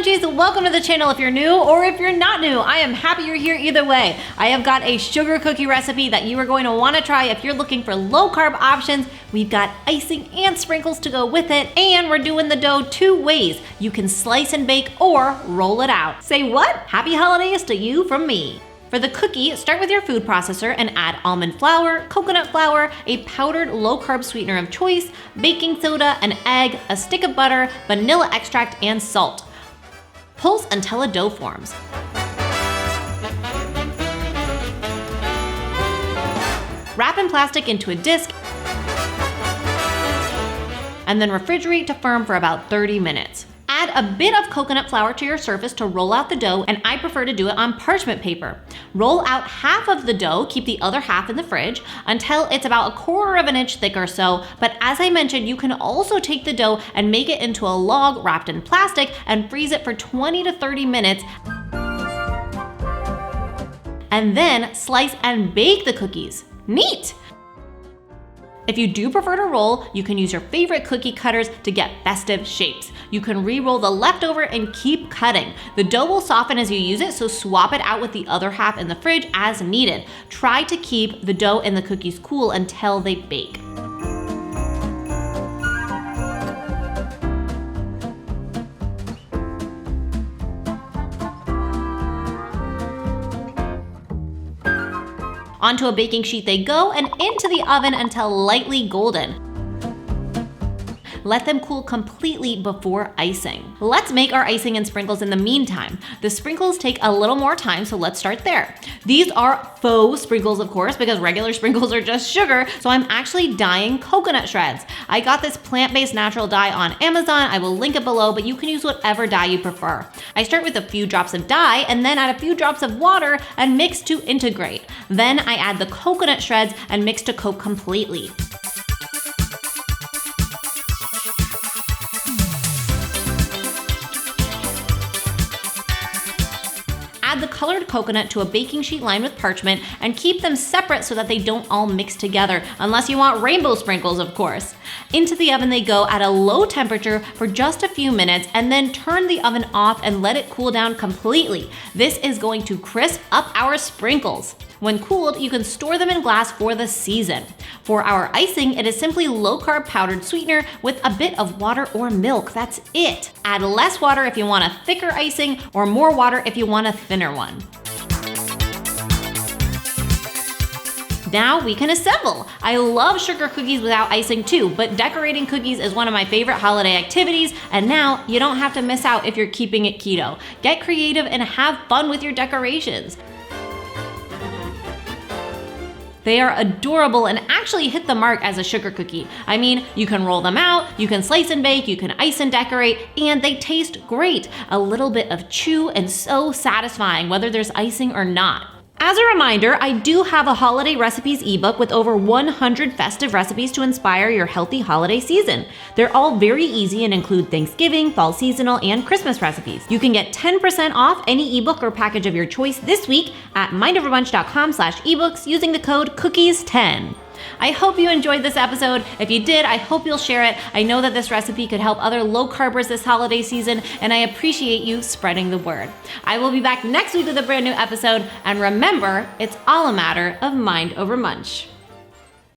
Munchies, welcome to the channel if you're new or if you're not new. I am happy you're here either way. I have got a sugar cookie recipe that you are going to want to try if you're looking for low carb options. We've got icing and sprinkles to go with it, and we're doing the dough two ways. You can slice and bake or roll it out. Say what? Happy holidays to you from me. For the cookie, start with your food processor and add almond flour, coconut flour, a powdered low-carb sweetener of choice, baking soda, an egg, a stick of butter, vanilla extract, and salt. Pulse until a dough forms. Wrap in plastic into a disc and then refrigerate to firm for about 30 minutes. Add a bit of coconut flour to your surface to roll out the dough, and I prefer to do it on parchment paper. Roll out half of the dough, keep the other half in the fridge until it's about 1/4 of an inch thick or so, but as I mentioned, you can also take the dough and make it into a log wrapped in plastic and freeze it for 20 to 30 minutes. And then slice and bake the cookies. Neat! If you do prefer to roll, you can use your favorite cookie cutters to get festive shapes. You can re-roll the leftover and keep cutting. The dough will soften as you use it, so swap it out with the other half in the fridge as needed. Try to keep the dough and the cookies cool until they bake. Onto a baking sheet they go and into the oven until lightly golden. Let them cool completely before icing. Let's make our icing and sprinkles in the meantime. The sprinkles take a little more time, so let's start there. These are faux sprinkles, of course, because regular sprinkles are just sugar, so I'm actually dyeing coconut shreds. I got this plant-based natural dye on Amazon. I will link it below, but you can use whatever dye you prefer. I start with a few drops of dye and then add a few drops of water and mix to integrate. Then I add the coconut shreds and mix to coat completely. Add the colored coconut to a baking sheet lined with parchment and keep them separate so that they don't all mix together, unless you want rainbow sprinkles, of course. Into the oven they go at a low temperature for just a few minutes, and then turn the oven off and let it cool down completely. This is going to crisp up our sprinkles. When cooled, you can store them in glass for the season. For our icing, it is simply low-carb powdered sweetener with a bit of water or milk. That's it. Add less water if you want a thicker icing, or more water if you want a thinner one. Now we can assemble. I love sugar cookies without icing too, but decorating cookies is one of my favorite holiday activities, and now you don't have to miss out if you're keeping it keto. Get creative and have fun with your decorations. They are adorable and actually hit the mark as a sugar cookie. I mean, you can roll them out, you can slice and bake, you can ice and decorate, and they taste great. A little bit of chew and so satisfying, whether there's icing or not. As a reminder, I do have a holiday recipes ebook with over 100 festive recipes to inspire your healthy holiday season. They're all very easy and include Thanksgiving, fall seasonal, and Christmas recipes. You can get 10% off any ebook or package of your choice this week at mindoverbunch.com/ebooks using the code COOKIES10. I hope you enjoyed this episode. If you did, I hope you'll share it. I know that this recipe could help other low carbers this holiday season, and I appreciate you spreading the word. I will be back next week with a brand new episode, and remember, it's all a matter of mind over munch.